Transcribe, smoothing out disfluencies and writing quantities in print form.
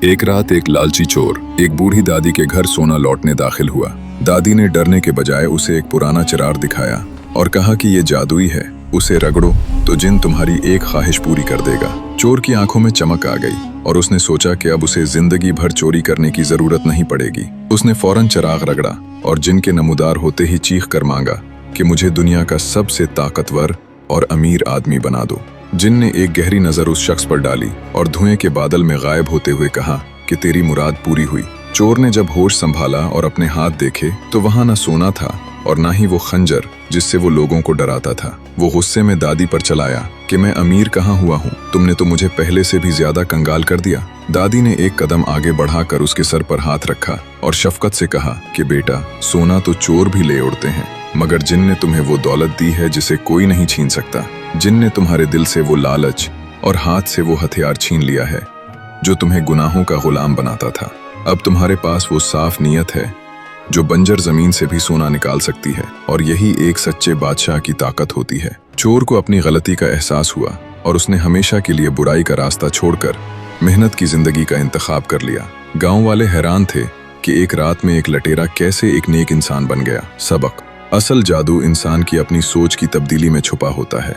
एक रात एक लालची चोर एक बूढ़ी दादी के घर सोना लौटने दाखिल हुआ। दादी ने डरने के बजाय उसे एक पुराना चिराग दिखाया और कहा कि ये जादुई है, उसे रगड़ो तो जिन तुम्हारी एक ख्वाहिश पूरी कर देगा। चोर की आंखों में चमक आ गई और उसने सोचा कि अब उसे जिंदगी भर चोरी करने की जरूरत नहीं पड़ेगी। उसने फौरन चिराग रगड़ा और जिन के नमूदार होते ही चीख कर मांगा कि मुझे दुनिया का सबसे ताकतवर और अमीर आदमी बना दो। जिन ने एक गहरी नजर उस शख्स पर डाली और धुएं के बादल में गायब होते हुए कहा कि तेरी मुराद पूरी हुई। चोर ने जब होश संभाला और अपने हाथ देखे तो वहां न सोना था और ना ही वो खंजर जिससे वो लोगों को डराता था। वो गुस्से में दादी पर चलाया कि मैं अमीर कहाँ हुआ हूँ, तुमने तो मुझे पहले से भी ज्यादा कंगाल कर दिया। दादी ने एक कदम आगे बढ़ाकर उसके सर पर हाथ रखा और शफकत से कहा कि बेटा, सोना तो चोर भी ले उड़ते हैं, मगर जिन ने तुम्हें वो दौलत दी है जिसे कोई नहीं छीन सकता। जिन ने तुम्हारे दिल से वो लालच और हाथ से वो हथियार छीन लिया है जो तुम्हें गुनाहों का गुलाम बनाता था। अब तुम्हारे पास वो साफ नीयत है जो बंजर जमीन से भी सोना निकाल सकती है, और यही एक सच्चे बादशाह की ताकत होती है। चोर को अपनी गलती का एहसास हुआ और उसने हमेशा के लिए बुराई का रास्ता छोड़कर मेहनत की जिंदगी का इंतखाब कर लिया। गांव वाले हैरान थे कि एक रात में एक लटेरा कैसे एक नेक इंसान बन गया। सबक: असल जादू इंसान की अपनी सोच की तब्दीली में छुपा होता है।